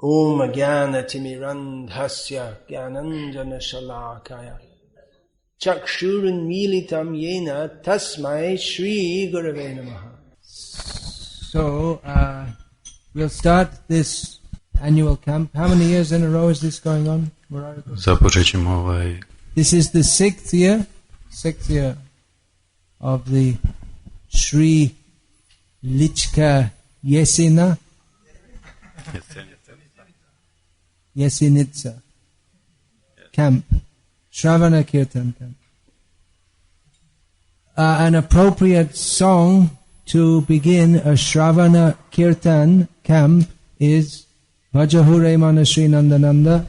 Om Jnana-timirandhasya Jnananjana-shalakaya Chakshurunmilitam yena tasmai Shri Gurave Namaha. So, we'll start this annual camp. How many years in a row is this going on? This is the sixth year of the Sri Lika Yesinitsa camp, Shravana Kirtan camp. An appropriate song to begin a Shravana Kirtan camp is Vajahure Mana Sri Nandananda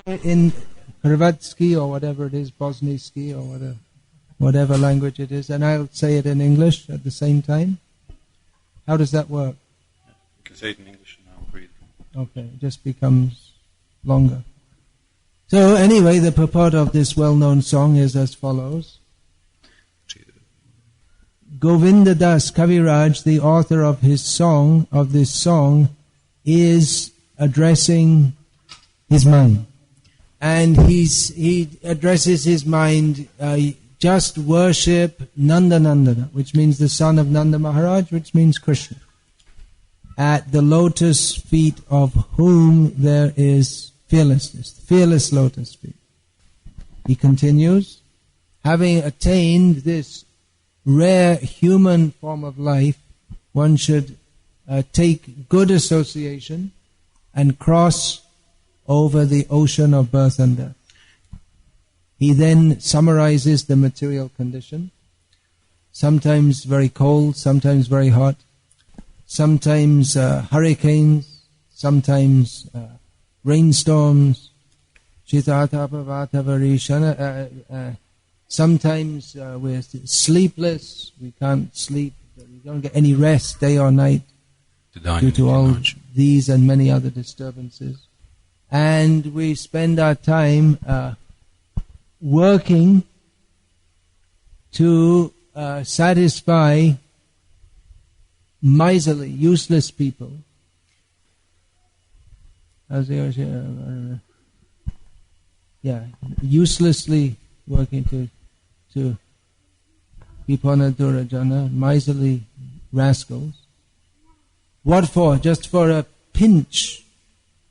in Hrvatsky or whatever it is, Bosniaski or whatever language it is, and I'll say it in English at the same time. How does that work? You can say it in English and I'll read. Okay, it just becomes longer. So anyway, the purport of this well-known song is as follows. Govinda Das Kaviraj, the author of this song, is addressing his mind. And he addresses his mind, just worship Nandanandana, which means the son of Nanda Maharaj, which means Krishna, at the lotus feet of whom there is fearlessness, fearless lotus feet. He continues, having attained this rare human form of life, one should take good association and cross over the ocean of birth and death. He then summarizes the material condition, sometimes very cold, sometimes very hot, sometimes hurricanes, sometimes rainstorms, sometimes we're sleepless, we can't sleep, we don't get any rest day or night due to all these and many other disturbances. And we spend our time working to satisfy miserly, useless people. Uselessly working to Vipana Durajana, miserly rascals. What for? Just for a pinch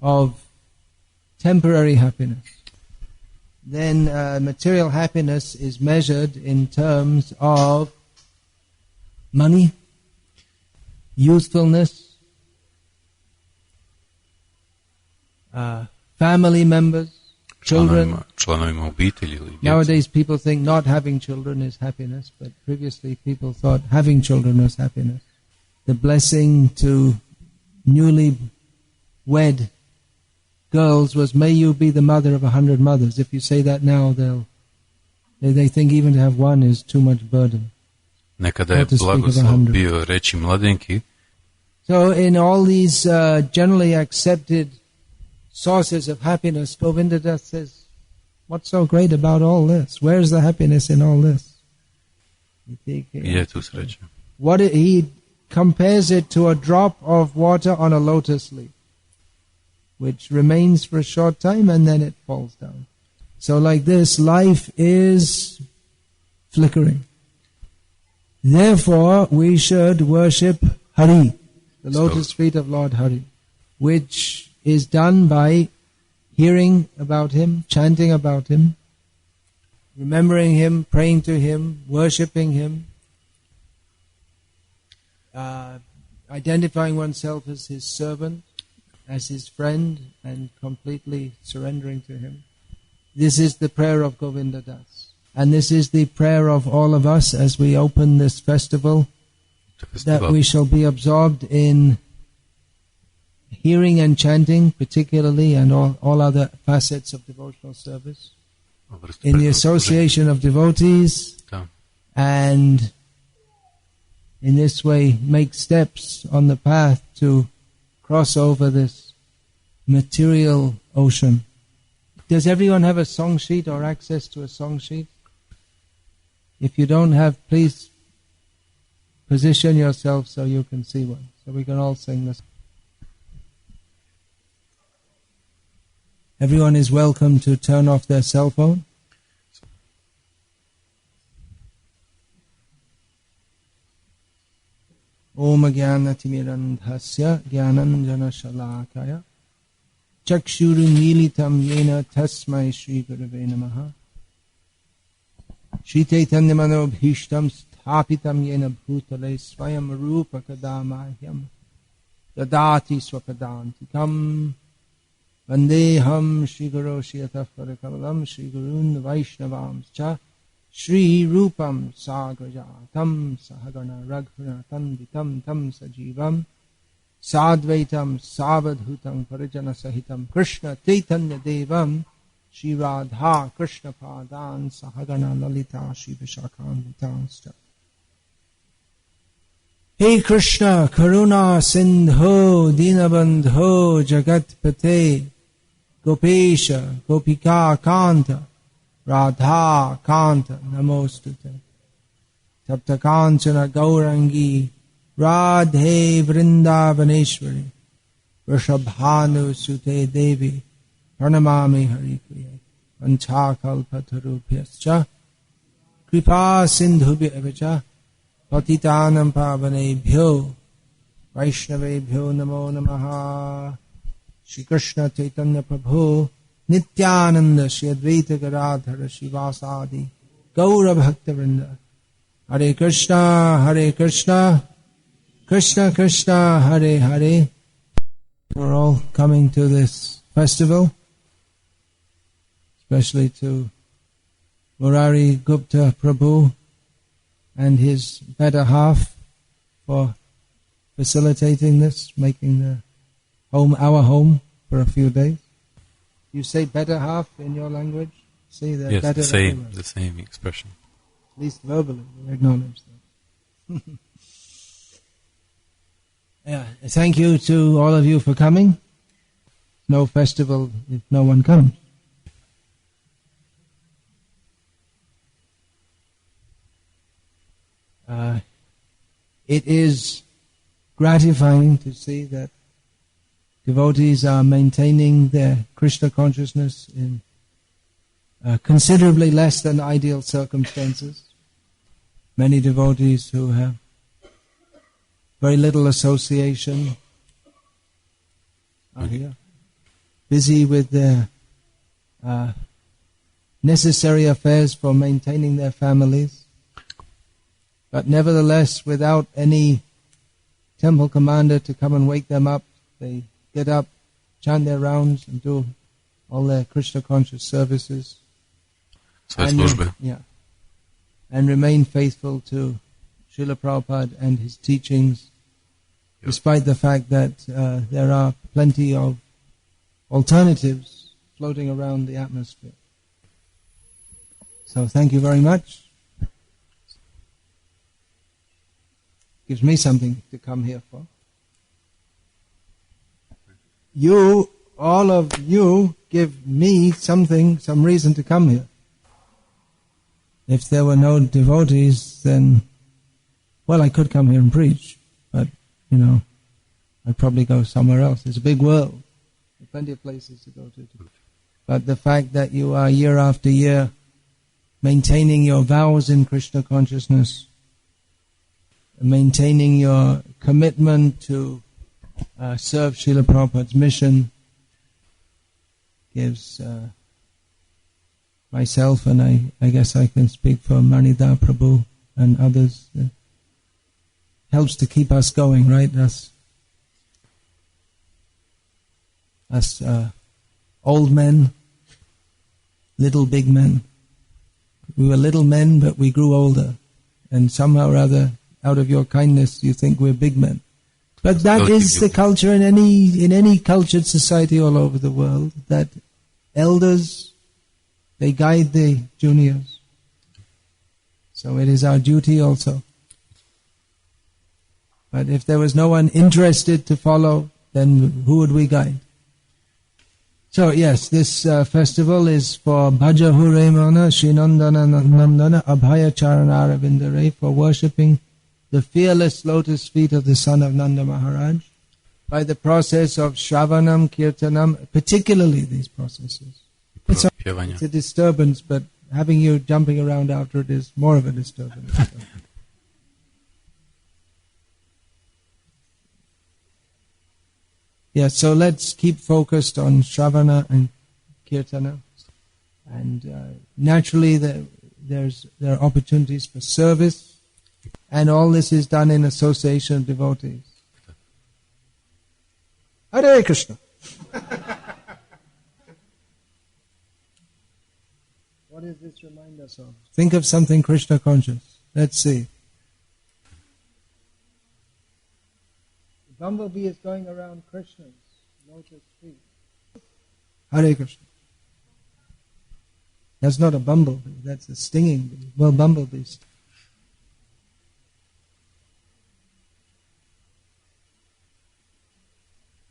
of temporary happiness. Then material happiness is measured in terms of money, youthfulness, family members, children. Nowadays people think not having children is happiness, but previously people thought having children was happiness. The blessing to newly wed girls was, may you be the mother of 100 mothers. If you say that now, they think even to have one is too much burden. Nekada je blagoslov bio reći mladenki. So in all these generally accepted sources of happiness, Govinda Das says, what's so great about all this? Where's the happiness in all this? He compares it to a drop of water on a lotus leaf, which remains for a short time and then it falls down. So like this, life is flickering. Therefore, we should worship Hari, the lotus feet of Lord Hari, which is done by hearing about Him, chanting about Him, remembering Him, praying to Him, worshipping Him, identifying oneself as His servant, as His friend, and completely surrendering to Him. This is the prayer of Govinda Das. And this is the prayer of all of us as we open this festival, that we shall be absorbed in hearing and chanting particularly, and all other facets of devotional service, in the association of devotees, and in this way make steps on the path to cross over this material ocean. Does everyone have a song sheet or access to a song sheet? If you don't have, please position yourself so you can see one, so we can all sing this. Everyone is welcome to turn off their cell phone. Om Jnanatirandhasya Jnananjana Shalakaya Chakshuru Militam Yena Tasmai Shri Gurave Namaha Shri Chaitanya Manobhishtam Sthapitam Yena Bhutale Swayam Rupa Kadamahyam Dadati Swapadantikam Vandeham Shri Guru Shiyataf Parakalam Shri Gurun Vaishnavams Cha Shri Rupam Sagrajatam Sahagana Raghuna Tanditam Tam Sajivam Sadvaitam Savadhutam Parijana Sahitam Krishna Chaitanya Devam Shri Radha Krishna Padan Sahagana Lalita Shri Vishakam. Hey Krishna Karuna Sindho Dinabandho Jagatpate Gopesha Gopika Kanta Radha Kanta Namostute Tapta Kanchana Gaurangi Radhe Vrindavaneshwari Vrishabhanu Sute Devi Pranamami Harikriya Vanchakalpatarupyascha Kripa Sindhubhya evacha Patitanam Pavanebhyo Vaishnavebhyo Namo Namaha. Shri Krishna Chaitanya Prabhu Nityananda Shri Advaita Gadadhara Shivasadi Gaura Bhakta Vrinda. Hare Krishna Krishna Krishna Hare Hare. We're all coming to this festival, especially to Murari Gupta Prabhu and his better half for facilitating this, making the home our home for a few days. You say better half in your language? Say that. Yes, better the same expression. At least verbally, we acknowledge that. Yeah, thank you to all of you for coming. No festival if no one comes. It is gratifying to see that devotees are maintaining their Krishna consciousness in considerably less than ideal circumstances. Many devotees who have very little association are here, busy with their necessary affairs for maintaining their families, but nevertheless without any temple commander to come and wake them up. They get up, chant their rounds, and do all their Krishna conscious services. And remain faithful to Srila Prabhupada and his teachings, despite the fact that there are plenty of alternatives floating around the atmosphere. So thank you very much. Gives me something to come here for. You, all of you, give me something, some reason to come here. If there were no devotees, then, well, I could come here and preach, but, I'd probably go somewhere else. It's a big world. There are plenty of places to go to. But the fact that you are year after year maintaining your vows in Krishna consciousness, maintaining your commitment to serve Srila Prabhupada's mission, gives myself, and I guess I can speak for Manida Prabhu and others, helps to keep us going, right? Us old men, little big men. We were little men, but we grew older. And somehow or other, out of your kindness, you think we're big men. But that is the culture in any cultured society all over the world, that elders, they guide the juniors. So it is our duty also. But if there was no one interested to follow, then who would we guide? So yes, this festival is for Bhaja Hure Mana Srinandana Nandana Abhaya Charanara Vindare, for worshipping the fearless lotus feet of the son of Nanda Maharaj. by the process of Shravanam, Kirtanam, particularly these processes. It's a disturbance, but having you jumping around after it is more of a disturbance. Yeah, so let's keep focused on Shravana and Kirtana. And naturally there are opportunities for service, and all this is done in association of devotees. Hare Krishna. What does this remind us of? Think of something Krishna conscious. Let's see. The bumblebee is going around Krishna's lotus feet. Hare Krishna. That's not a bumblebee, that's a stinging bee. Well, bumblebees.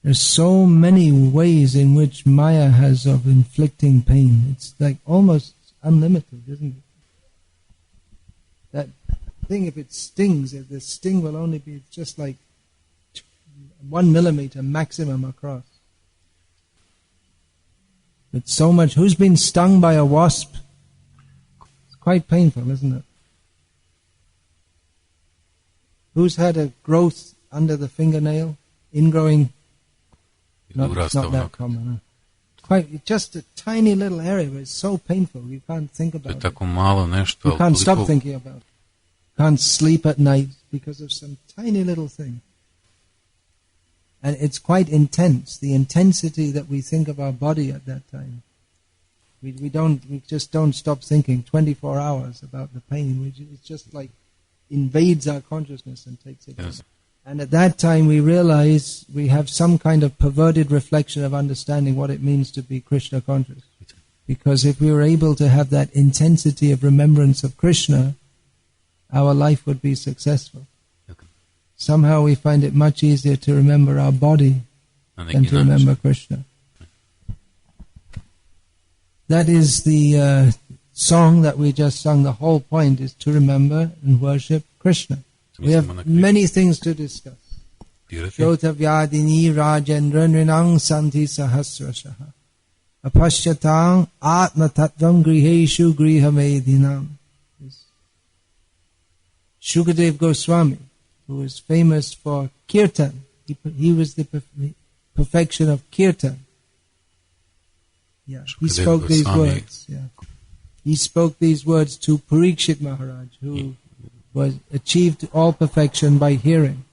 There's so many ways in which Maya has of inflicting pain. It's like almost unlimited, isn't it? That thing, if it stings, if the sting will only be just like 1 millimeter maximum across. It's so much. Who's been stung by a wasp? It's quite painful, isn't it? Who's had a growth under the fingernail? Ingrowing? No, it's not that common. Huh? Quite just a tiny little area, but it's so painful. You can't think about it. You can't stop thinking about it. You can't sleep at night because of some tiny little thing. And it's quite intense. The intensity that we think of our body at that time. We just don't stop thinking 24 hours about the pain. It just like invades our consciousness and takes it over. And at that time we realize we have some kind of perverted reflection of understanding what it means to be Krishna conscious. Because if we were able to have that intensity of remembrance of Krishna, our life would be successful. Somehow we find it much easier to remember our body than to remember Krishna. That is the song that we just sung. The whole point is to remember and worship Krishna. We have many things to discuss. Shrotavyadini Rajendra Nrinang Santi Sahasrashaha Apashyatang Atma Tattvam Griheshu Grihamedinam. Shukadev Goswami, who was famous for kirtan. He was the perfection of kirtan. Yeah, he spoke these words. Yeah. He spoke these words to Parikshit Maharaj, who was achieved all perfection by hearing.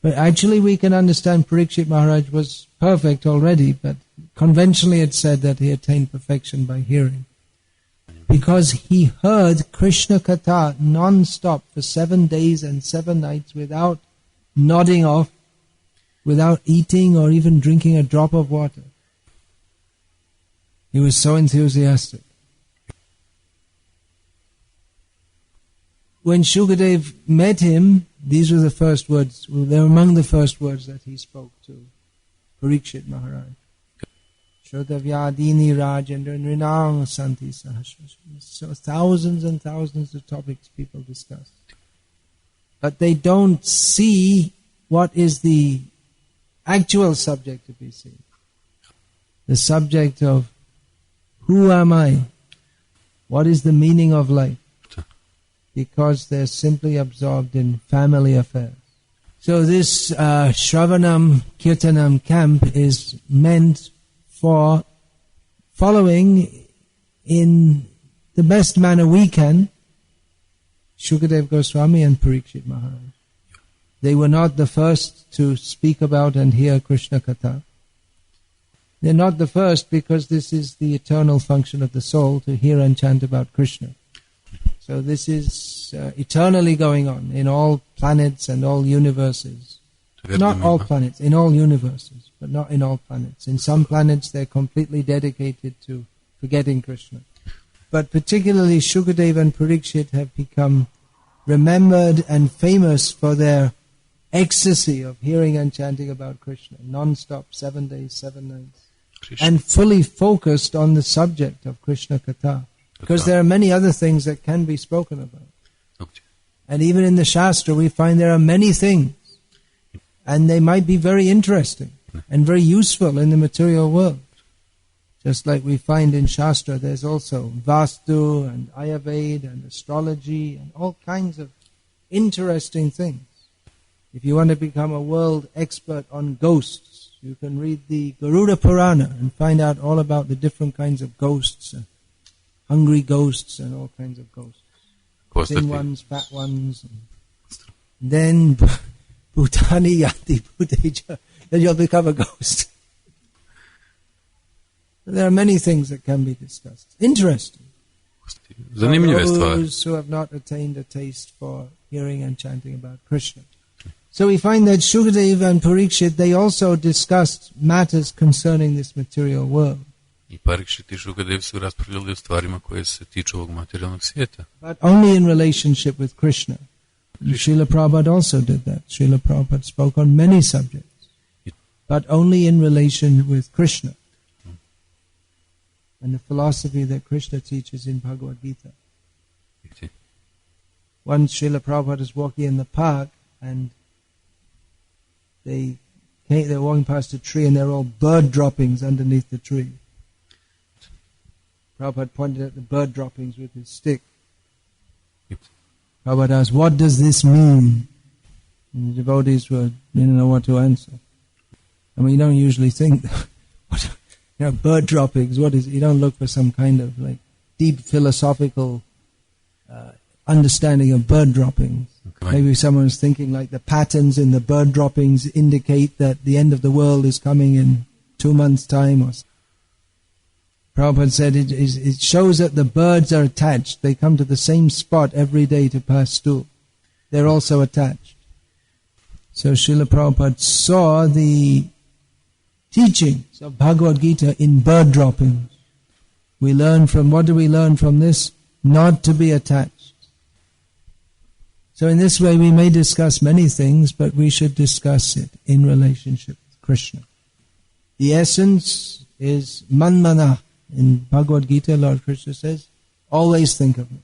But actually we can understand Parikshit Maharaj was perfect already, but conventionally it's said that he attained perfection by hearing. Because he heard Krishna Katha non-stop for 7 days and 7 nights without nodding off, without eating or even drinking a drop of water. He was so enthusiastic. When Shukadev met him, these were the first words, they were among the first words that he spoke to Parikshit Maharaj. Shrotavyadini Rajendra Nrinang Santi Sahasrasha. So thousands and thousands of topics people discuss. But they don't see what is the actual subject to be seen. The subject of who am I? What is the meaning of life? Because they're simply absorbed in family affairs. So this Shravanam Kirtanam camp is meant for following in the best manner we can Shukadev Goswami and Parikshit Maharaj. They were not the first to speak about and hear Krishna Katha. They're not the first because this is the eternal function of the soul, to hear and chant about Krishna. So this is eternally going on in all planets and all universes. Not all planets, in all universes, but not in all planets. In some planets they're completely dedicated to forgetting Krishna. But particularly Shukadev and Parikshit have become remembered and famous for their ecstasy of hearing and chanting about Krishna, non-stop, 7 days, 7 nights. Krishna. And fully focused on the subject of Krishna Katha. Because there are many other things that can be spoken about. Okay. And even in the Shastra we find there are many things. And they might be very interesting and very useful in the material world. Just like we find in Shastra, there's also Vastu and Ayurveda and astrology and all kinds of interesting things. If you want to become a world expert on ghosts, you can read the Garuda Purana and find out all about the different kinds of ghosts, hungry ghosts and all kinds of ghosts. Thin ones, fat ones. And then Bhutani Yanti Bhuteja, then you'll become a ghost. There are many things that can be discussed. Interesting. For those who have not attained a taste for hearing and chanting about Krishna. So we find that Shukadeva and Parikshit, they also discussed matters concerning this material world. But only in relationship with Krishna. And Srila Prabhupada also did that. Srila Prabhupada spoke on many subjects, but only in relation with Krishna and the philosophy that Krishna teaches in Bhagavad Gita. Once Srila Prabhupada was walking in the park and they were walking past a tree and there were all bird droppings underneath the tree. Prabhupada pointed at the bird droppings with his stick. Prabhupada asked, "What does this mean?" And the devotees didn't know what to answer. I mean, you don't usually think, bird droppings, what is it? You don't look for some kind of like deep philosophical understanding of bird droppings. Okay. Maybe someone's thinking like the patterns in the bird droppings indicate that the end of the world is coming in 2 months' time. Or Prabhupada said it shows that the birds are attached. They come to the same spot every day to pass stool. They're also attached. So Srila Prabhupada saw the teachings of Bhagavad Gita in bird droppings. What do we learn from this? Not to be attached. So in this way we may discuss many things, but we should discuss it in relationship with Krishna. The essence is manmana. In Bhagavad Gita, Lord Krishna says, always think of me.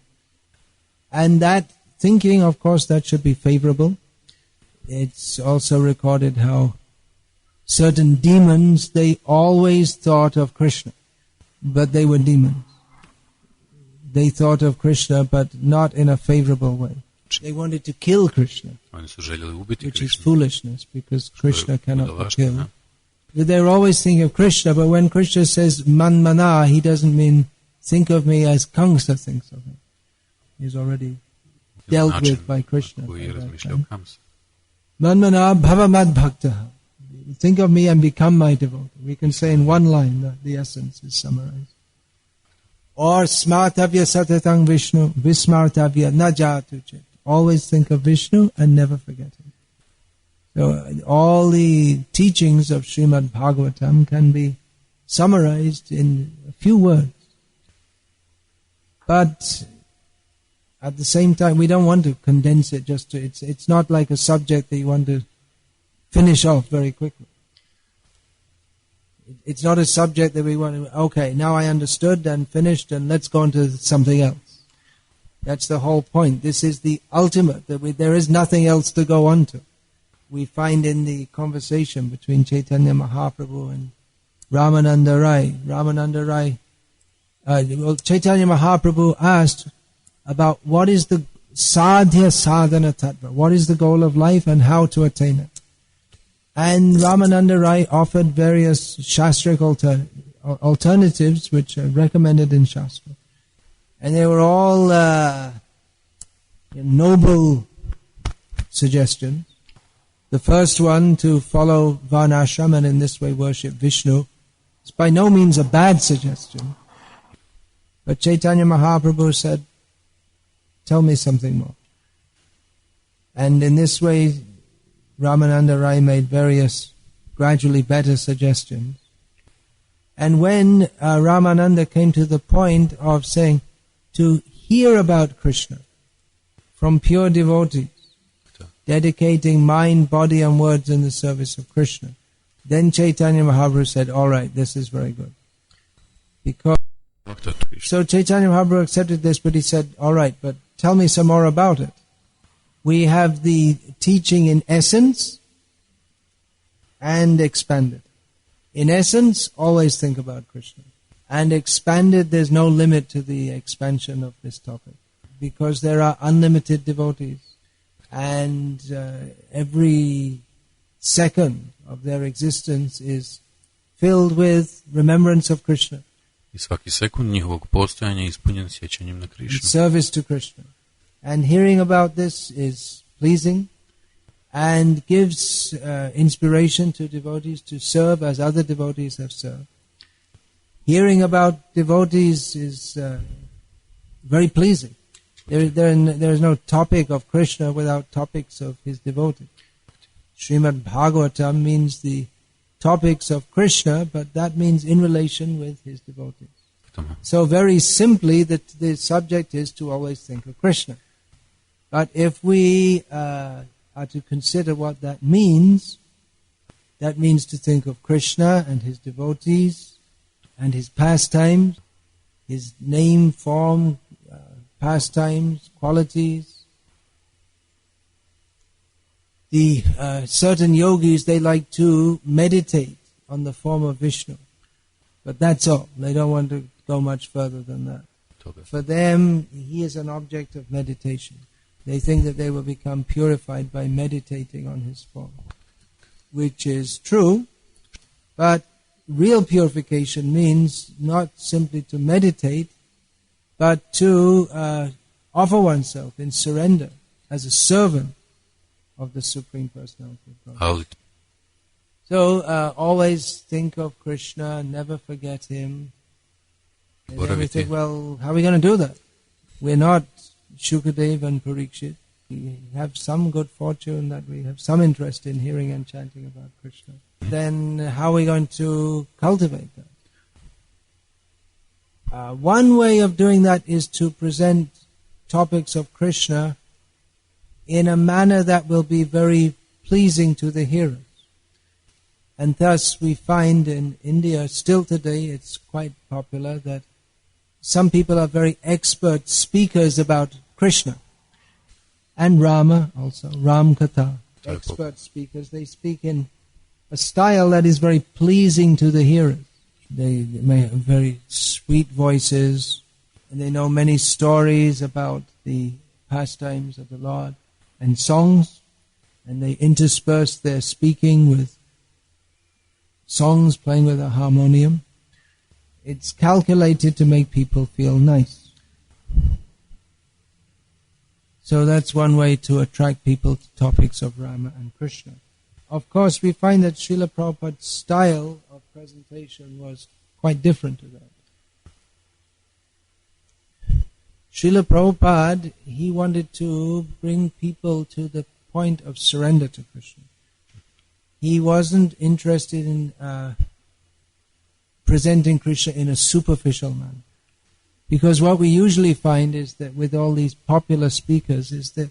And that thinking, of course, that should be favorable. It's also recorded how certain demons, they always thought of Krishna, but they were demons. They thought of Krishna, but not in a favorable way. They wanted to kill Krishna, which is foolishness, because Krishna cannot be killed. They were always thinking of Krishna, but when Krishna says manmana, he doesn't mean think of me as Kamsa thinks of him. He's already dealt with by Krishna. Manmana bhavamad bhaktaha. Think of me and become my devotee. We can say in one line that the essence is summarized. Or smartavya satatang Vishnu, vismartavya najatu chet. Always think of Vishnu and never forget him. So all the teachings of Srimad Bhagavatam can be summarized in a few words. But at the same time, we don't want to condense it just to, it's not like a subject that you want to finish off very quickly. It's not a subject that we want to, okay, now I understood and finished and let's go on to something else. That's the whole point. This is the ultimate, there is nothing else to go on to. We find in the conversation between Chaitanya Mahaprabhu and Ramananda Rai. Chaitanya Mahaprabhu asked about what is the sadhya sadhana tattva, what is the goal of life and how to attain it. And Ramananda Rai offered various shastric alternatives which are recommended in Shastra. And they were all noble suggestions. The first one, to follow Varnashram and in this way worship Vishnu, is by no means a bad suggestion. But Chaitanya Mahaprabhu said, tell me something more. And in this way, Ramananda Rai made various gradually better suggestions. And when Ramananda came to the point of saying, to hear about Krishna from pure devotees, dedicating mind, body and words in the service of Krishna, then Chaitanya Mahaprabhu said, all right, this is very good. So Chaitanya Mahaprabhu accepted this, but he said, all right, but tell me some more about it. We have the teaching in essence, and expanded. In essence, always think about Krishna. And expanded, there's no limit to the expansion of this topic, because there are unlimited devotees, and every second of their existence is filled with remembrance of Krishna. И svaki sekund njihovog postojanja je ispunjen sjećanjem na Krišnu. Service to Krishna. And hearing about this is pleasing and gives inspiration to devotees to serve as other devotees have served. Hearing about devotees is very pleasing. There is no topic of Krishna without topics of his devotees. Srimad Bhagavatam means the topics of Krishna, but that means in relation with his devotees. So very simply, the subject is to always think of Krishna. But if we are to consider what that means to think of Krishna and his devotees and his pastimes, his name, form, pastimes, qualities. The certain yogis, they like to meditate on the form of Vishnu. But that's all. They don't want to go much further than that. For them, he is an object of meditation. They think that they will become purified by meditating on his form, which is true, but real purification means not simply to meditate, but to offer oneself in surrender as a servant of the Supreme Personality of God. So always think of Krishna, never forget him. And then we think, well, how are we going to do that? We're not Shukadev and Parikshit. We have some good fortune that we have some interest in hearing and chanting about Krishna. Then how are we going to cultivate that? One way of doing that is to present topics of Krishna in a manner that will be very pleasing to the hearers. And thus we find in India, still today, it's quite popular that some people are very expert speakers about Krishna. And Rama also, Ram Katha, expert speakers. They speak in a style that is very pleasing to the hearers. They may have very sweet voices, and they know many stories about the pastimes of the Lord and songs, and they intersperse their speaking with songs playing with a harmonium. It's calculated to make people feel nice. So that's one way to attract people to topics of Rama and Krishna. Of course, we find that Srila Prabhupada's style of presentation was quite different to that. Srila Prabhupada, he wanted to bring people to the point of surrender to Krishna. He wasn't interested in presenting Krishna in a superficial manner. Because what we usually find is that with all these popular speakers is that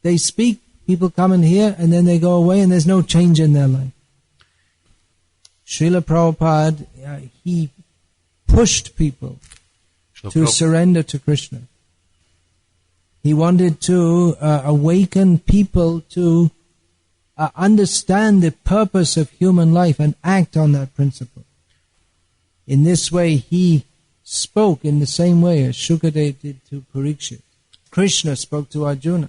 they speak, people come and hear, and then they go away and there's no change in their life. Srila Prabhupada, he pushed people to surrender to Krishna. He wanted to awaken people to understand the purpose of human life and act on that principle. In this way, he spoke in the same way as Shukadev did to Parikshit. Krishna spoke to Arjuna.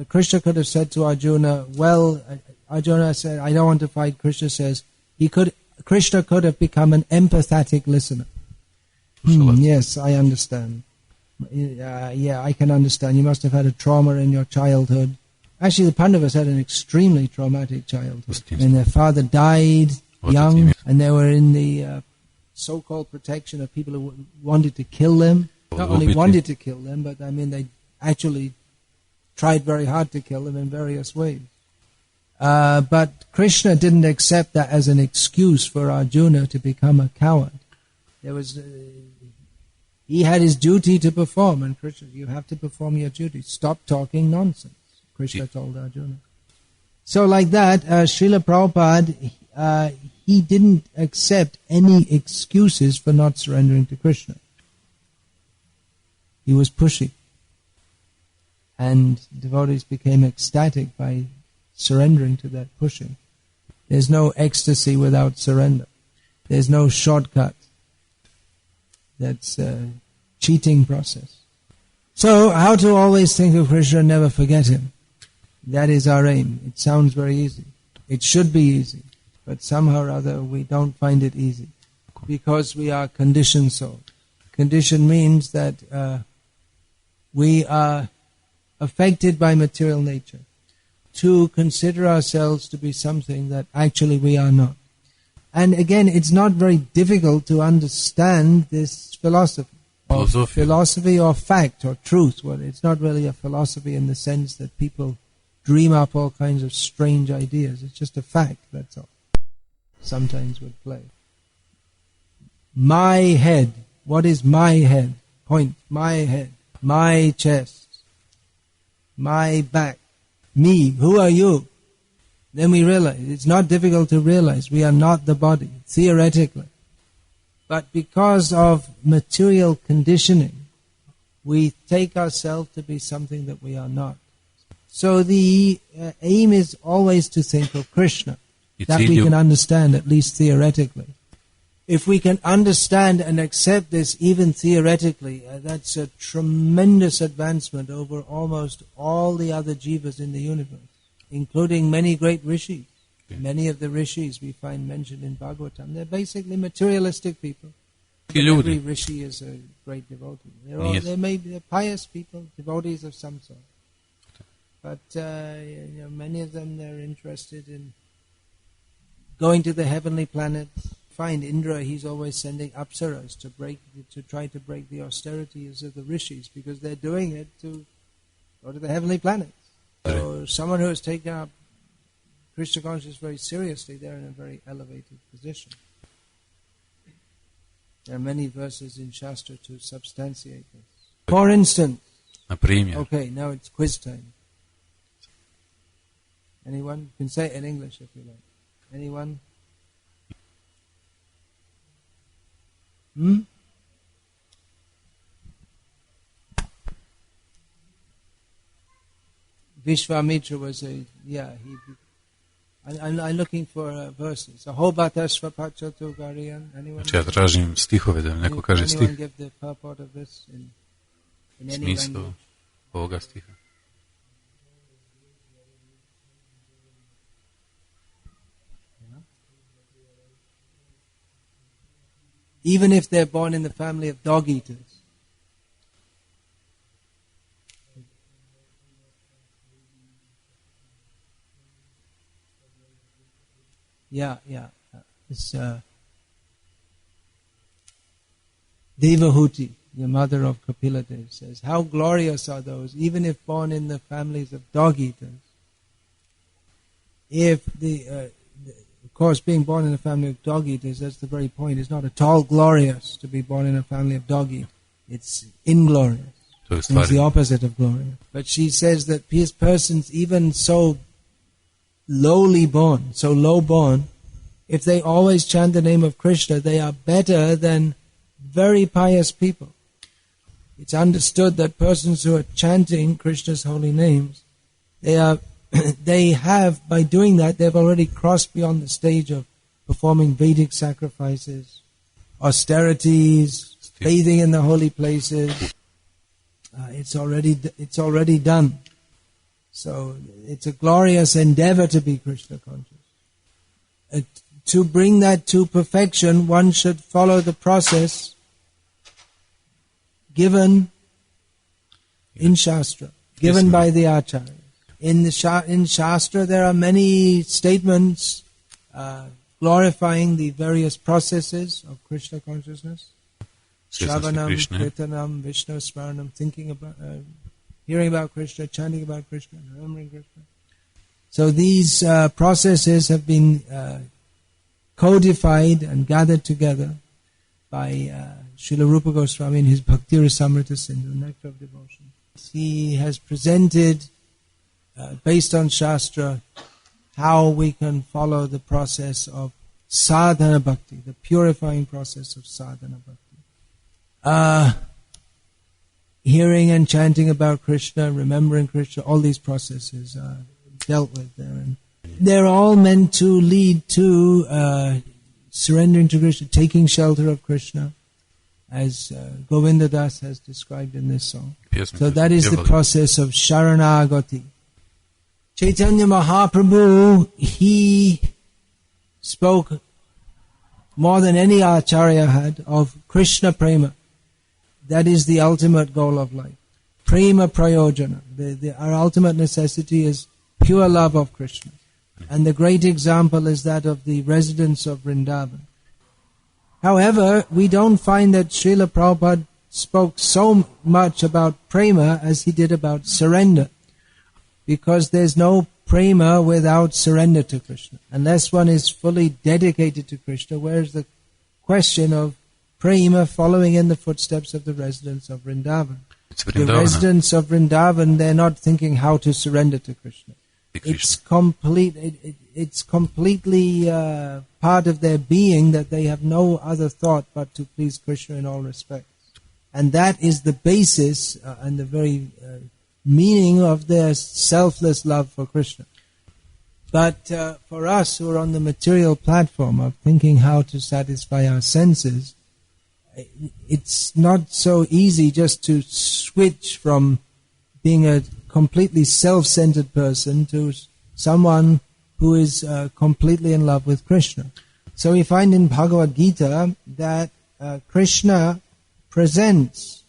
Krishna could have said to Arjuna, well, Arjuna said, I don't want to fight. Krishna says, Krishna could have become an empathetic listener. Yes, I understand. Yeah, I can understand. You must have had a trauma in your childhood. Actually, the Pandavas had an extremely traumatic childhood. And their father died young, and they were in the so-called protection of people who wanted to kill them. Not only wanted to kill them, but I mean they actually tried very hard to kill them in various ways. But Krishna didn't accept that as an excuse for Arjuna to become a coward. He had his duty to perform, and Krishna, you have to perform your duty. Stop talking nonsense, Krishna told Arjuna. So like that, Srila Prabhupada, he didn't accept any excuses for not surrendering to Krishna. He was pushy. And devotees became ecstatic by surrendering to that pushing. There's no ecstasy without surrender. There's no shortcut. That's a cheating process. So, how to always think of Krishna and never forget him? That is our aim. It sounds very easy. It should be easy. But somehow or other we don't find it easy. Because we are conditioned souls. Condition means that we are affected by material nature to consider ourselves to be something that actually we are not. And again, it's not very difficult to understand this philosophy. Philosophy or fact or truth. Well, it's not really a philosophy in the sense that people dream up all kinds of strange ideas. It's just a fact, that's all. Sometimes would play. My head. What is my head? Point. My head. My chest. My back. Me. Who are you? Then we realize, it's not difficult to realize, we are not the body, theoretically. But because of material conditioning, we take ourselves to be something that we are not. So the aim is always to think of Krishna, that we can understand, at least theoretically. If we can understand and accept this even theoretically, that's a tremendous advancement over almost all the other jivas in the universe, including many great rishis. Many of the rishis we find mentioned in Bhagavatam, they're basically materialistic people. Every rishi is a great devotee. They may be pious people, devotees of some sort. But many of them, they're interested in going to the heavenly planets. Find Indra, he's always sending apsaras to try to break the austerities of the rishis, because they're doing it to go to the heavenly planets. So someone who has taken up Krishna consciousness very seriously, they're in a very elevated position. There are many verses in Shastra to substantiate this. For instance, okay, now it's quiz time. Anyone? You can say it in English if you like. Anyone? Vishwamitra was I'm looking for verses. Ahobata Svapachatu Gariyan. Anyone? Ja tražim stihove, da mi neko kaže stih. Anyone give the purport of this in any Smisao language? ovoga stiha. Even if they're born in the family of dog eaters. Yeah. It's Devahuti, the mother of Kapila, says, how glorious are those, even if born in the families of dog eaters. If of course, being born in a family of dog eaters, that's the very point. It's not at all glorious to be born in a family of dog eaters. It's inglorious. It's the opposite of glorious. But she says that these persons, even so lowly born, so low born, if they always chant the name of Krishna, they are better than very pious people. It's understood that persons who are chanting Krishna's holy names, they have, by doing that, they've already crossed beyond the stage of performing Vedic sacrifices, austerities, bathing in the holy places. It's already done. So it's a glorious endeavor to be Krishna conscious. To bring that to perfection, one should follow the process given in Shastra, given by the Acharya. In Shastra, there are many statements glorifying the various processes of Krishna consciousness. Shravanam, Kirtanam, Vishnu Smaranam, thinking about, hearing about Krishna, chanting about Krishna, remembering Krishna. So these processes have been codified and gathered together by Srila Rupa Goswami in his Bhakti Rasamrita Sindhu, Nectar of Devotion. He has presented, based on Shastra, how we can follow the process of sadhana bhakti, the purifying process of sadhana bhakti. Hearing and chanting about Krishna, remembering Krishna, all these processes are dealt with there. And they're all meant to lead to surrendering to Krishna, taking shelter of Krishna, as Govinda Das has described in this song. So that is the process of Sharanagati. Chaitanya Mahaprabhu, he spoke more than any Acharya had of Krishna Prema. That is the ultimate goal of life. Prema Prayojana. Our ultimate necessity is pure love of Krishna. And the great example is that of the residents of Vrindavan. However, we don't find that Srila Prabhupada spoke so much about prema as he did about surrender. Because there's no prema without surrender to Krishna. Unless one is fully dedicated to Krishna, where's the question of prema following in the footsteps of the residents of Vrindavan? The residents of Vrindavan, they're not thinking how to surrender to Krishna. It's completely part of their being that they have no other thought but to please Krishna in all respects. And that is the basis and the very meaning of their selfless love for Krishna. But for us who are on the material platform of thinking how to satisfy our senses, it's not so easy just to switch from being a completely self-centered person to someone who is completely in love with Krishna. So we find in Bhagavad Gita that Krishna presents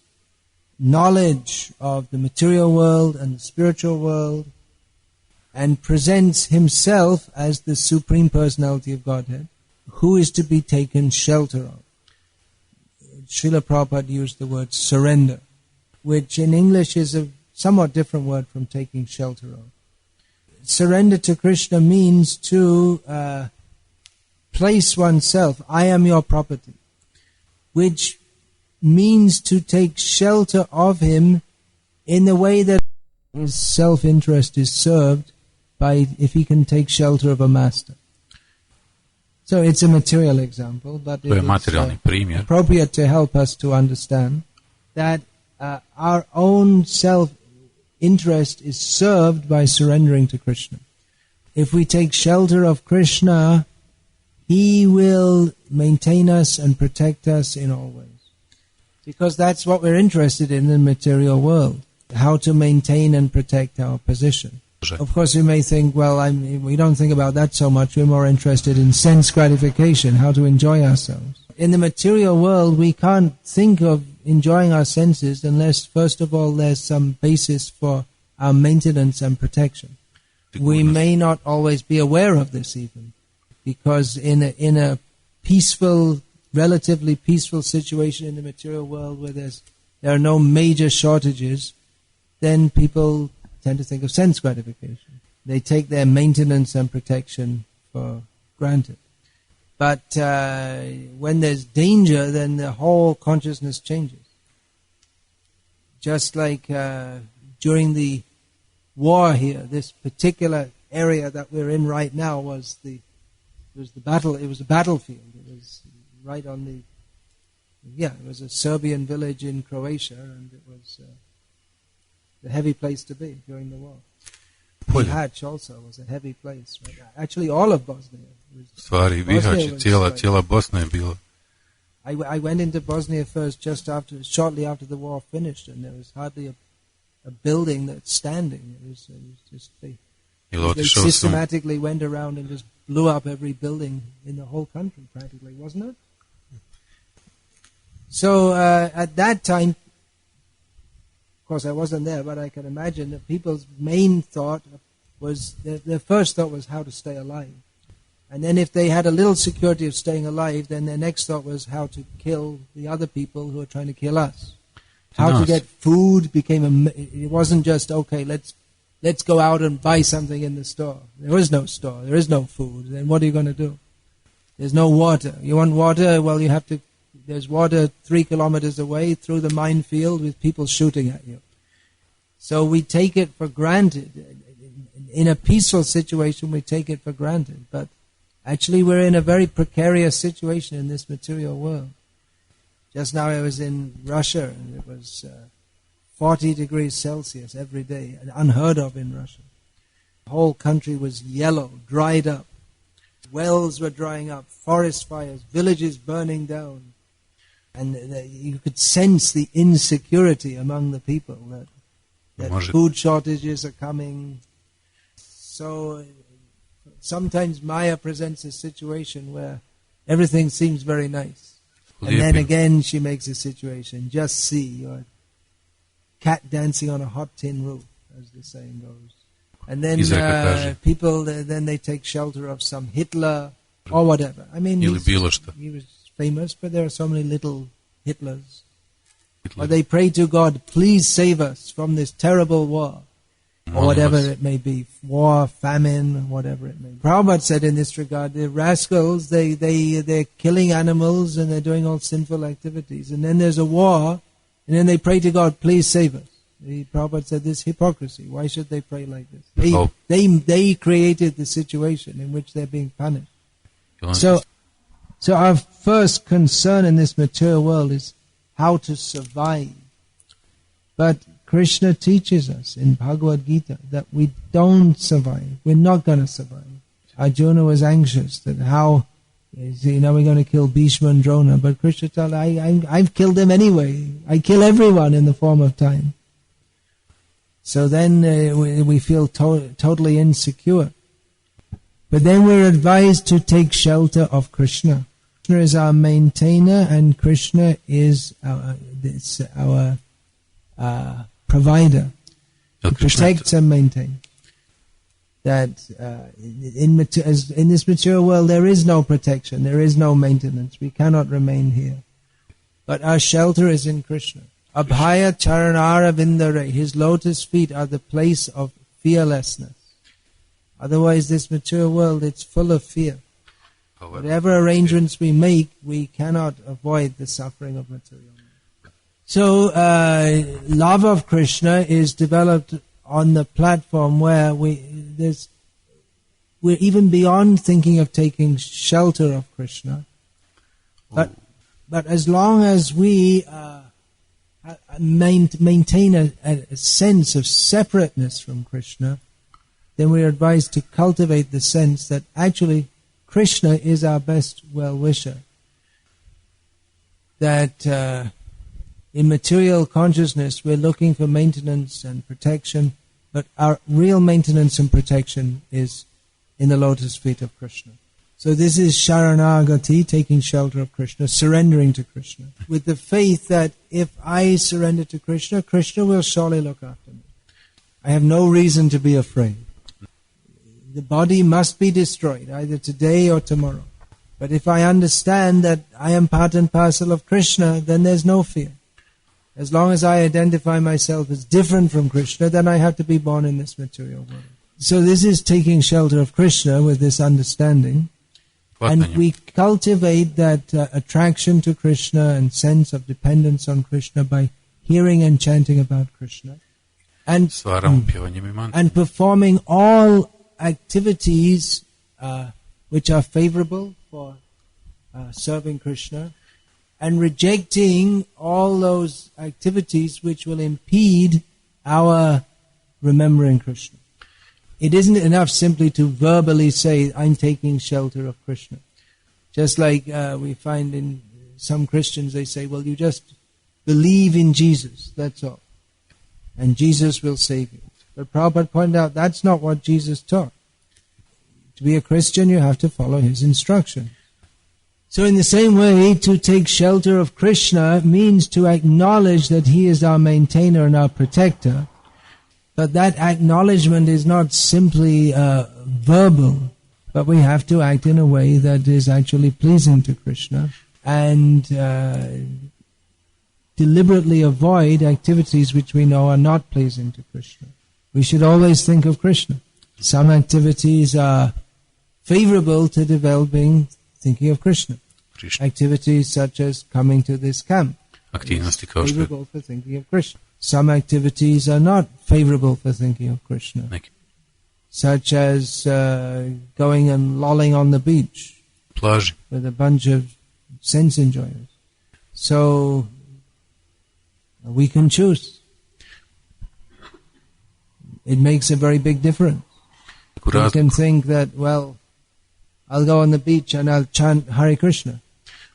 knowledge of the material world and the spiritual world and presents himself as the Supreme Personality of Godhead, who is to be taken shelter of. Srila Prabhupada used the word surrender, which in English is a somewhat different word from taking shelter of. Surrender to Krishna means to place oneself, I am your property, which means to take shelter of him in the way that his self-interest is served by if he can take shelter of a master. So it's a material example, but it is appropriate to help us to understand that our own self-interest is served by surrendering to Krishna. If we take shelter of Krishna, he will maintain us and protect us in all ways. Because that's what we're interested in the material world, how to maintain and protect our position. Of course, we may think, well, we don't think about that so much. We're more interested in sense gratification, how to enjoy ourselves. In the material world, we can't think of enjoying our senses unless, first of all, there's some basis for our maintenance and protection. We may not always be aware of this even, because in a peaceful, relatively peaceful situation in the material world where there are no major shortages, then people tend to think of sense gratification. They take their maintenance and protection for granted. But when there's danger, then the whole consciousness changes. Just like during the war here, this particular area that we're in right now was a battlefield. It was right on it was a Serbian village in Croatia, and it was a heavy place to be during the war. Bihać also was a heavy place. Right? Actually, all of Bosnia. I went into Bosnia first shortly after the war finished, and there was hardly a building that's standing. It was just they systematically went around and just blew up every building in the whole country, practically, wasn't it? So at that time, of course I wasn't there, but I can imagine that people's main thought was, their first thought was how to stay alive. And then if they had a little security of staying alive, then their next thought was how to kill the other people who are trying to kill us. How to get food it wasn't just, okay, let's go out and buy something in the store. There is no store, there is no food. Then what are you going to do? There's no water. You want water? Well, there's water 3 kilometers away through the minefield with people shooting at you. So we take it for granted. In a peaceful situation, we take it for granted. But actually, we're in a very precarious situation in this material world. Just now I was in Russia, and it was 40 degrees Celsius every day, and unheard of in Russia. The whole country was yellow, dried up. Wells were drying up, forest fires, villages burning down. And you could sense the insecurity among the people that food shortages are coming. So sometimes Maya presents a situation where everything seems very nice. And then again she makes a situation, just see your cat dancing on a hot tin roof, as the saying goes. And then people, then they take shelter of some Hitler or whatever. I mean, he was famous, but there are so many little Hitlers. Or they pray to God, please save us from this terrible war. Or whatever it may be, war, famine, whatever it may be. Prabhupada said in this regard, the rascals, they're killing animals and they're doing all sinful activities. And then there's a war, and then they pray to God, please save us. Prabhupada said, this hypocrisy. Why should they pray like this? They created the situation in which they're being punished. So our first concern in this material world is how to survive. But Krishna teaches us in Bhagavad Gita that we don't survive. We're not going to survive. Arjuna was anxious that how, we're going to kill Bhishma and Drona. But Krishna told, I've killed them anyway. I kill everyone in the form of time. So then we feel totally insecure. But then we're advised to take shelter of Krishna. Krishna is our maintainer, and Krishna is our provider. He protects and maintains. That in this material world there is no protection, there is no maintenance. We cannot remain here. But our shelter is in Krishna. Abhaya Charanara Vindare, his lotus feet are the place of fearlessness. Otherwise this material world, it's full of fear. Whatever arrangements we make, we cannot avoid the suffering of material life. So love of Krishna is developed on the platform where we're even beyond thinking of taking shelter of Krishna. But as long as we maintain a sense of separateness from Krishna, then we are advised to cultivate the sense that actually Krishna is our best well-wisher. That in material consciousness we're looking for maintenance and protection, but our real maintenance and protection is in the lotus feet of Krishna. So this is Sharanagati, taking shelter of Krishna, surrendering to Krishna, with the faith that if I surrender to Krishna, Krishna will surely look after me. I have no reason to be afraid. The body must be destroyed, either today or tomorrow. But if I understand that I am part and parcel of Krishna, then there's no fear. As long as I identify myself as different from Krishna, then I have to be born in this material world. So this is taking shelter of Krishna with this understanding. And we cultivate that attraction to Krishna and sense of dependence on Krishna by hearing and chanting about Krishna. And performing all activities which are favorable for serving Krishna, and rejecting all those activities which will impede our remembering Krishna. It isn't enough simply to verbally say, I'm taking shelter of Krishna. Just like we find in some Christians, they say, well, you just believe in Jesus, that's all. And Jesus will save you. But Prabhupada pointed out, that's not what Jesus taught. To be a Christian, you have to follow his instruction. So in the same way, to take shelter of Krishna means to acknowledge that he is our maintainer and our protector. But that acknowledgement is not simply verbal, but we have to act in a way that is actually pleasing to Krishna, and deliberately avoid activities which we know are not pleasing to Krishna. We should always think of Krishna. Some activities are favorable to developing thinking of Krishna. Activities such as coming to this camp is favorable for thinking of Krishna. Some activities are not favorable for thinking of Krishna, such as going and lolling on the beach with a bunch of sense enjoyers. So we can choose. It makes a very big difference. You can think that, well, I'll go on the beach and I'll chant Hare Krishna.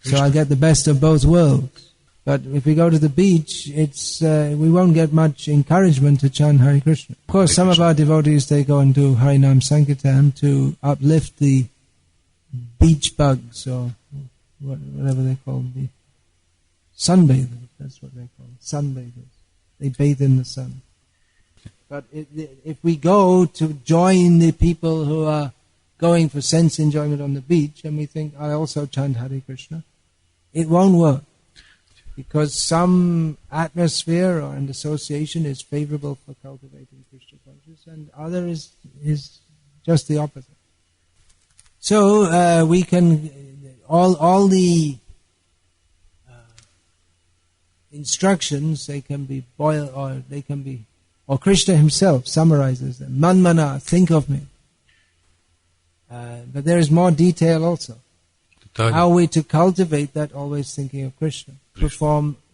So I'll get the best of both worlds. But if we go to the beach, we won't get much encouragement to chant Hare Krishna. Of course, some of our devotees, they go and do Harinam Sankirtan to uplift the beach bugs, or whatever they call them, the sunbathers. That's what they call them, sunbathers. They bathe in the sun. But if we go to join the people who are going for sense enjoyment on the beach, and we think, I also chant Hare Krishna, it won't work. Because some atmosphere and association is favorable for cultivating Krishna consciousness, and other is just the opposite. So we can all the instructions, they can be boiled, or they can be, or Krishna himself summarizes them. Manmana, think of me. But there is more detail also. How are we to cultivate that always thinking of Krishna?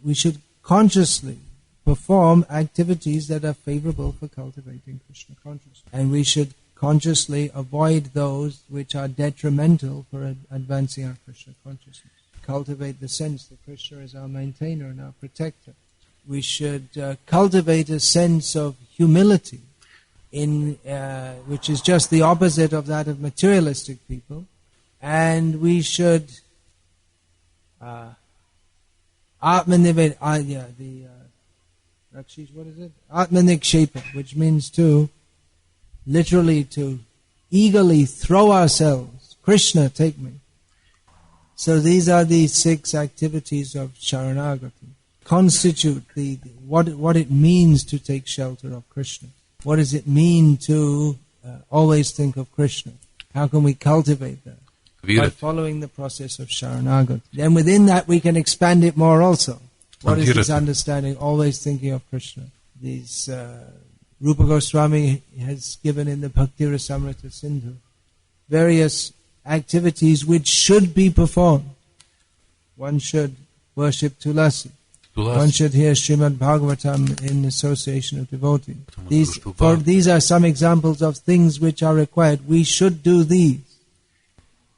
We should consciously perform activities that are favorable for cultivating Krishna consciousness. And we should consciously avoid those which are detrimental for advancing our Krishna consciousness. Cultivate the sense that Krishna is our maintainer and our protector. We should cultivate a sense of humility, which is just the opposite of that of materialistic people. And we should Atmanikshepa, which means to literally to eagerly throw ourselves. Krishna, take me. So these are the 6 activities of Sharanagati. Constitute what it means to take shelter of Krishna. What does it mean to always think of Krishna? How can we cultivate that? By following the process of Sharanagati. Then within that we can expand it more also. What is this understanding, always thinking of Krishna? These Rupa Goswami has given in the Bhakti Rasamrita Sindhu various activities which should be performed. One should worship Tulasi. One should hear Srimad Bhagavatam in association of devotees. These are some examples of things which are required. We should do these.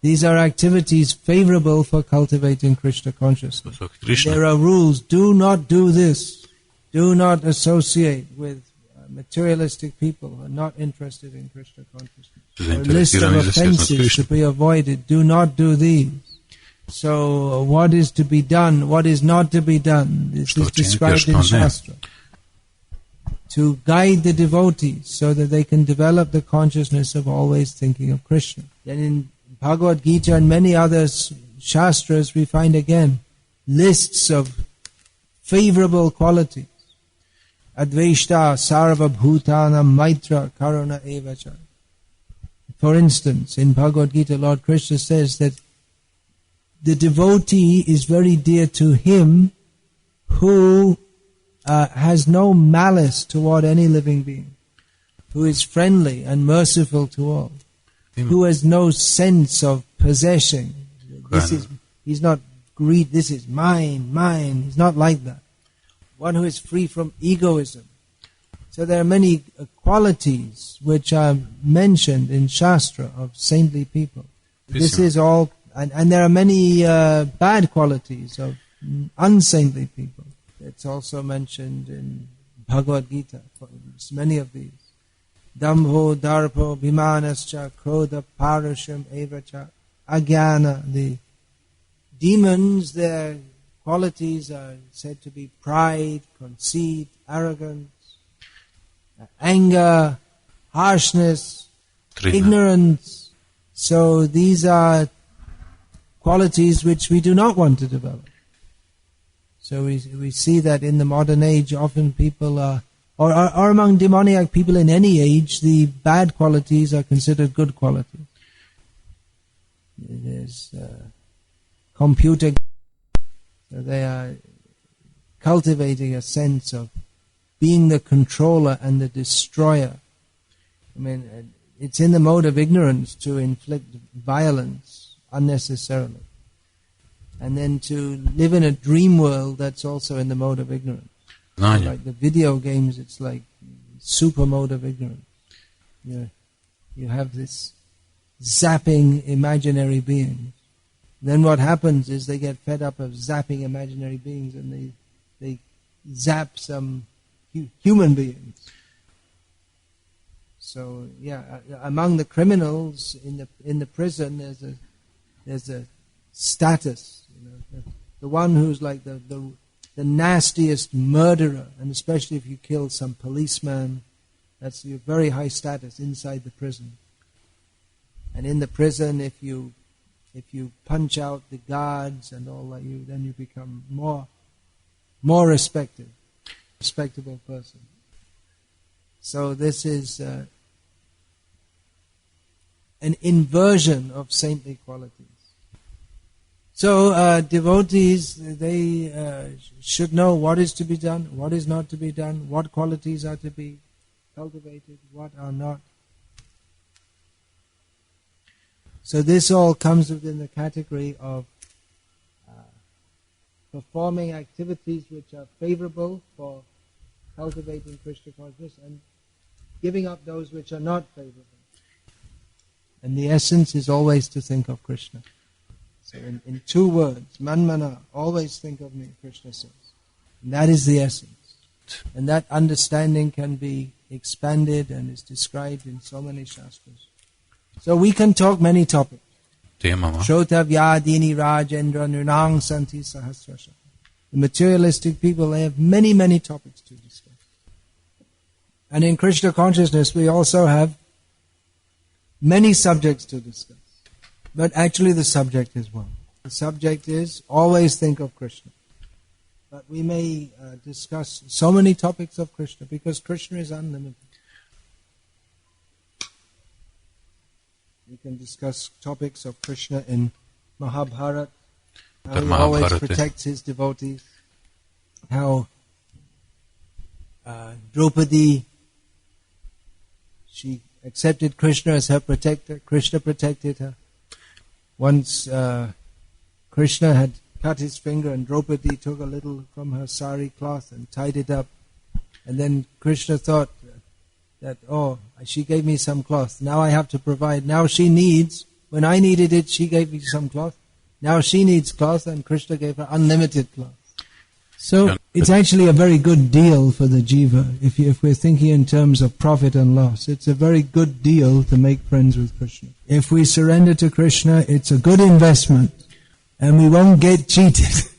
These are activities favorable for cultivating Krishna consciousness. There are rules. Do not do this. Do not associate with materialistic people who are not interested in Krishna consciousness. A list of offenses to be avoided. Do not do these. So what is to be done? What is not to be done? This is described in Shastra. To guide the devotees so that they can develop the consciousness of always thinking of Krishna. Then in Bhagavad Gita and many other Shastras, we find again lists of favorable qualities. Adveshta sarva bhutana maitra karuna evacha. For instance, in Bhagavad Gita, Lord Krishna says that the devotee is very dear to him who has no malice toward any living being, who is friendly and merciful to all, who has no sense of possession. He's not greed, this is mine. He's not like that. One who is free from egoism. So there are many qualities which are mentioned in Shastra of saintly people. This is all, and there are many bad qualities of unsaintly people. It's also mentioned in Bhagavad Gita, many of these. Dambho, Darpo, Bhimanascha, Krodha, Parusham, Evacha, Agyana. The demons, their qualities are said to be pride, conceit, arrogance, anger, harshness, ignorance. So these are qualities which we do not want to develop. So we see that in the modern age, often people are, or among demoniac people in any age, the bad qualities are considered good qualities. There's computer, so they are cultivating a sense of being the controller and the destroyer. I mean, it's in the mode of ignorance to inflict violence unnecessarily. And then to live in a dream world, that's also in the mode of ignorance. Like the video games, it's like super mode of ignorance. You're You have this zapping imaginary beings. Then what happens is they get fed up of zapping imaginary beings and they zap some human beings. So among the criminals in the prison, there's a status. The one who's like the nastiest murderer, and especially if you kill some policeman, that's your very high status inside the prison. And in the prison, if you punch out the guards and all that, then you become more respectable person. So this is an inversion of saintly qualities. So devotees, they should know what is to be done, what is not to be done, what qualities are to be cultivated, what are not. So this all comes within the category of performing activities which are favorable for cultivating Krishna consciousness and giving up those which are not favorable. And the essence is always to think of Krishna. So in 2 words, manmana, always think of me, Krishna says. And that is the essence. And that understanding can be expanded and is described in so many shastras. So we can talk many topics. Shrotavyadini Rajendra Nirnang Santi Sahasrasha. The materialistic people, they have many, many topics to discuss. And in Krishna consciousness, we also have many subjects to discuss. But actually the subject is one. The subject is always think of Krishna. But we may discuss so many topics of Krishna because Krishna is unlimited. We can discuss topics of Krishna in Mahabharata, how he always protects his devotees, how Draupadi, she accepted Krishna as her protector, Krishna protected her. Once Krishna had cut his finger and Draupadi took a little from her sari cloth and tied it up. And then Krishna thought that, she gave me some cloth. Now I have to provide. Now she needs, when I needed it, she gave me some cloth. Now she needs cloth and Krishna gave her unlimited cloth. So it's actually a very good deal for the jiva. If we're thinking in terms of profit and loss, it's a very good deal to make friends with Krishna. If we surrender to Krishna, it's a good investment and we won't get cheated.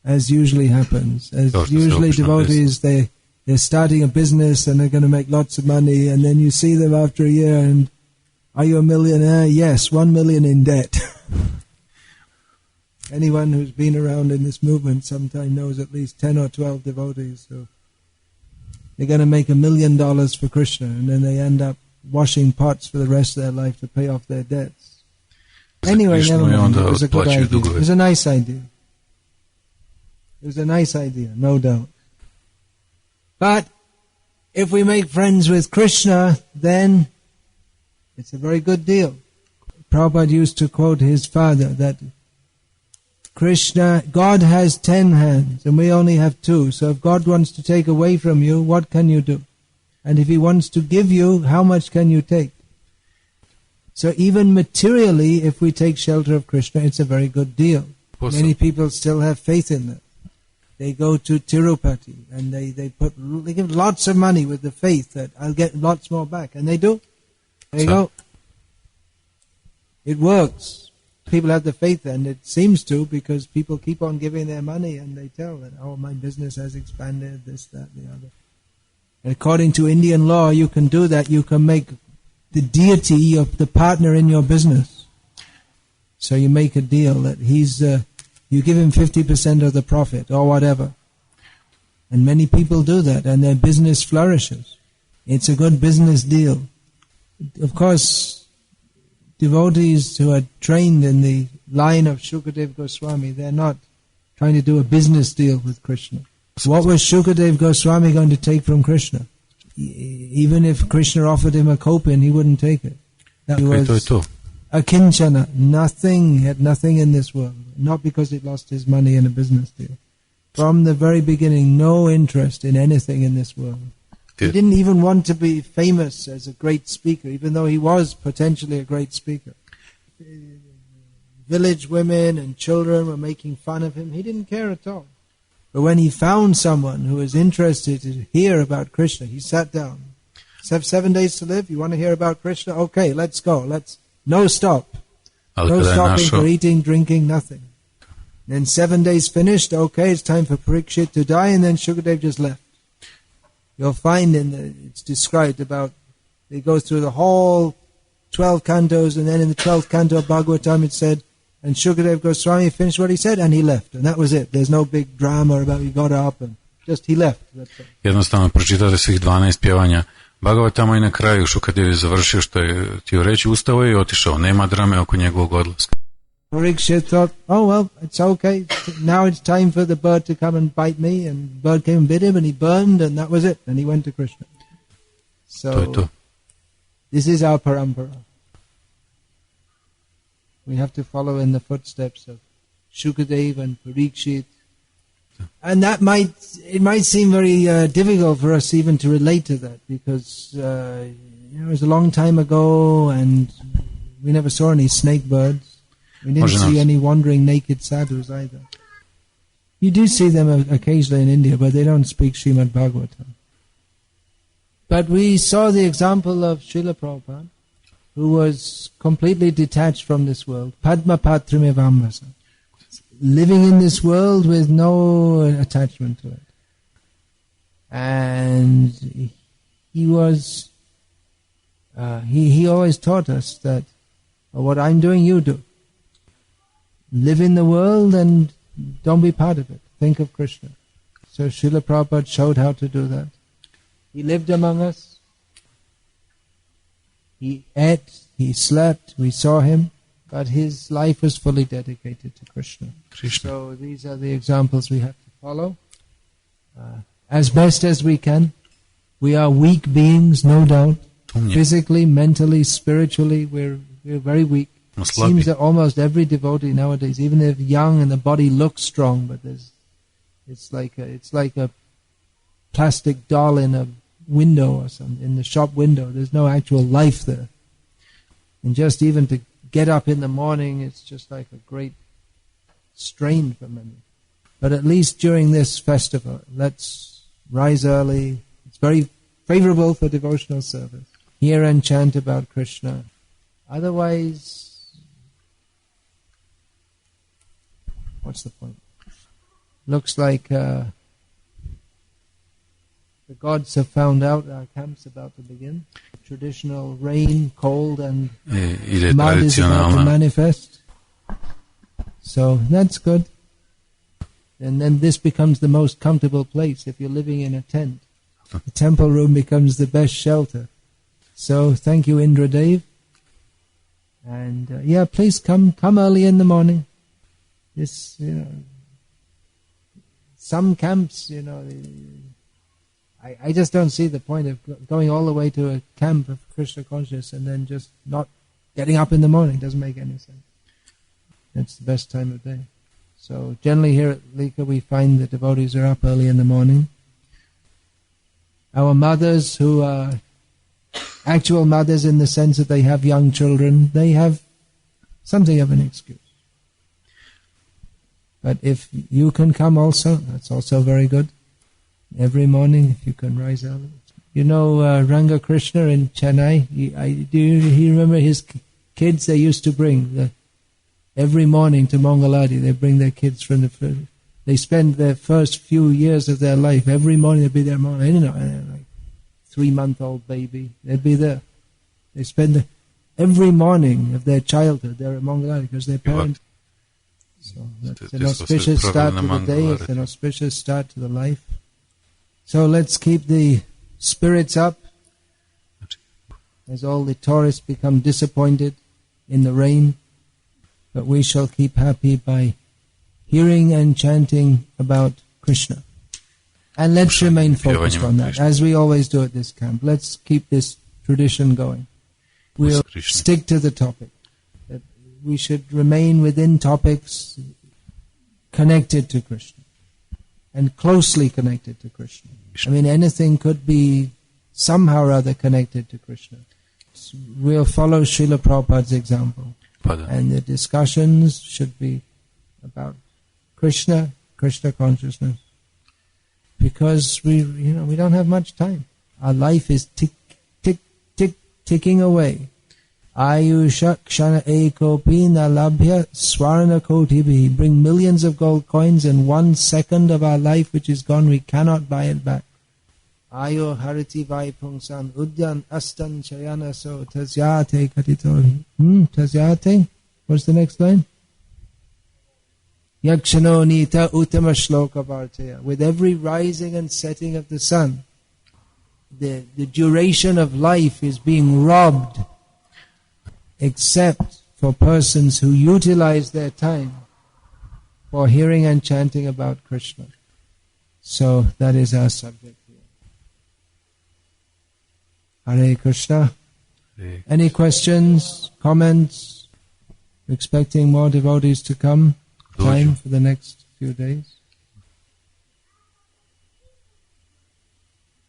As usually happens. As usually devotees, they're starting a business and they're going to make lots of money, and then you see them after a year and, are you a millionaire? Yes, 1 million in debt. Anyone who's been around in this movement sometime knows at least 10 or 12 devotees. So they're going to make $1 million for Krishna, and then they end up washing pots for the rest of their life to pay off their debts. Anyway, never mind. It was a good idea. It was a nice idea. It was a nice idea, no doubt. But if we make friends with Krishna, then it's a very good deal. Prabhupada used to quote his father that Krishna, God has 10 hands and we only have 2. So if God wants to take away from you, what can you do? And if He wants to give you, how much can you take? So even materially, if we take shelter of Krishna, it's a very good deal. Many people still have faith in that. They go to Tirupati and they give lots of money with the faith that I'll get lots more back. And they do. There you go. It works. People have the faith, and it seems to, because people keep on giving their money and they tell that, my business has expanded, this, that, the other. And according to Indian law, you can do that. You can make the deity of the partner in your business. So you make a deal that you give him 50% of the profit or whatever. And many people do that and their business flourishes. It's a good business deal. Of course, devotees who are trained in the line of Shukadev Goswami, they're not trying to do a business deal with Krishna. What was Shukadev Goswami going to take from Krishna? Even if Krishna offered him a kopin, he wouldn't take it. He was akinchana, had nothing in this world. Not because he lost his money in a business deal. From the very beginning, no interest in anything in this world. He didn't even want to be famous as a great speaker, even though he was potentially a great speaker. Village women and children were making fun of him. He didn't care at all. But when he found someone who was interested to hear about Krishna, he sat down. Have 7 days to live? You want to hear about Krishna? Okay, let's go. No stop. No stopping for eating, drinking, nothing. Then 7 days finished. Okay, it's time for Parikshit to die, and then Shukadev just left. You'll find it's described about, it goes through the whole 12 cantos, and then in the 12th canto of Bhagavatam it said, and Shukadev Goswami finished what he said, and he left. And that was it. There's no big drama about he got up, and just he left. Jednostavno, pročitate svih 12 pjevanja Bhagavatama i na kraju Shukadev je završio što je htio reći, ustao je i otišao. Nema drame oko njegovog odlaska. Parikshit thought, oh well, it's okay. Now it's time for the bird to come and bite me, and the bird came and bit him, and he burned, and that was it. And he went to Krishna. So, this is our parampara. We have to follow in the footsteps of Shukadev and Parikshit. And that might seem very difficult for us even to relate to that, because it was a long time ago, and we never saw any snake birds. We didn't see any wandering naked sadhus either. You do see them occasionally in India, but they don't speak Srimad Bhagavatam. But we saw the example of Srila Prabhupada, who was completely detached from this world. Padma Patramevamvasa. Living in this world with no attachment to it. And he was, he always taught us that what I'm doing, you do. Live in the world and don't be part of it. Think of Krishna. So Srila Prabhupada showed how to do that. He lived among us. He ate, he slept, we saw him, but his life was fully dedicated to Krishna. So these are the examples we have to follow. As best as we can. We are weak beings, no doubt. Physically, mentally, spiritually, we're very weak. It seems that almost every devotee nowadays, even if young and the body looks strong, but it's like a plastic doll in a window or something, in the shop window. There's no actual life there. And just even to get up in the morning, it's just like a great strain for many. But at least during this festival, let's rise early. It's very favorable for devotional service. Hear and chant about Krishna. Otherwise, what's the point? Looks like the gods have found out our camp's about to begin. Traditional rain, cold, and mud is about to manifest. So that's good. And then this becomes the most comfortable place if you're living in a tent. The temple room becomes the best shelter. So thank you, Indradev. And please come early in the morning. This, some camps, I just don't see the point of going all the way to a camp of Krishna consciousness and then just not getting up in the morning. It doesn't make any sense. It's the best time of day. So generally here at Lika we find the devotees are up early in the morning. Our mothers, who are actual mothers in the sense that they have young children, they have something of an excuse. But if you can come also, that's also very good. Every morning, if you can rise early. You know Ranga Krishna in Chennai? Do you remember his kids they used to bring? Every morning to Mangaladi, they bring their kids from they spend their first few years of their life, every morning they'd be there morning, like 3-month-old baby, they'd be there. They spend every morning of their childhood there at Mangaladi because their parents. So that's an auspicious start to the day, it's an auspicious start to the life. So let's keep the spirits up as all the tourists become disappointed in the rain. But we shall keep happy by hearing and chanting about Krishna. And let's remain focused on that, as we always do at this camp. Let's keep this tradition going. We'll stick to the topic. That we should remain within topics connected to Krishna. And closely connected to Krishna. I mean, anything could be somehow or other connected to Krishna. We'll follow Srila Prabhupada's example. And the discussions should be about Krishna consciousness. Because we don't have much time. Our life is ticking away. Ayusha kshana ekopi na labhya swarna kotibhi. Bring millions of gold coins and 1 second of our life which is gone, we cannot buy it back. Ayo hariti vai pungsan udyan astan chayana so tasyate katitori. Tasyate? What's the next line? Yakshano nita uttama shloka vartaya. With every rising and setting of the sun, the duration of life is being robbed, except for persons who utilize their time for hearing and chanting about Krishna. So that is our subject here. Hare Krishna. Any questions, comments? Expecting more devotees to come? Time for the next few days?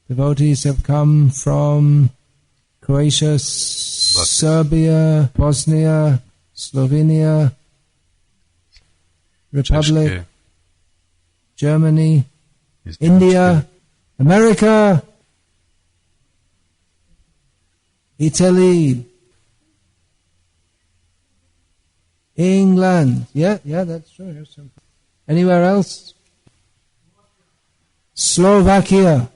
Devotees have come from Croatia, Serbia, Bosnia, Slovenia, Republic, Germany, India, America, Italy, England. Yeah, that's true. Anywhere else? Slovakia.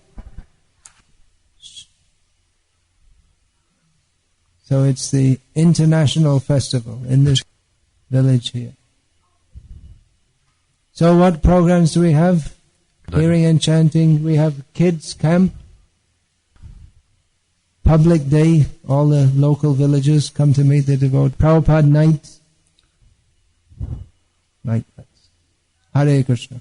So it's the international festival in this village here. So what programs do we have? Hearing and chanting. We have kids camp, public day. All the local villagers come to meet the devotees. Prabhupada night. Like that. Hare Krishna.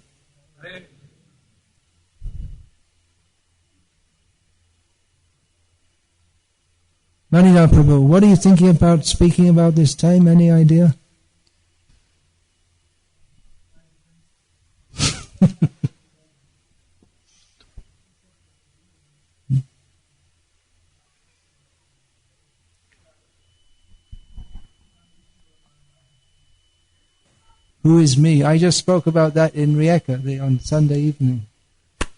Manila Prabhu, what are you thinking about speaking about this time? Any idea? Who is me? I just spoke about that in Rijeka on Sunday evening.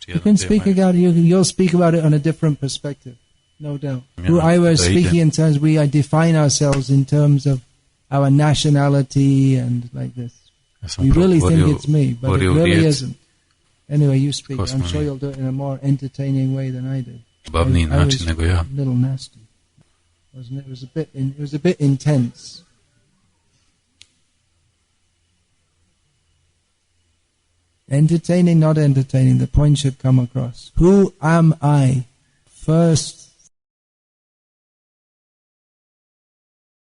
You can speak about it. You'll speak about it on a different perspective. No doubt. I was speaking in terms, we define ourselves in terms of our nationality and like this. We really think it's me, but it really isn't. Anyway, you speak. I'm sure you'll do it in a more entertaining way than I did. I was a little nasty. Wasn't it? It was a bit intense. Entertaining, not entertaining, the point should come across. Who am I? First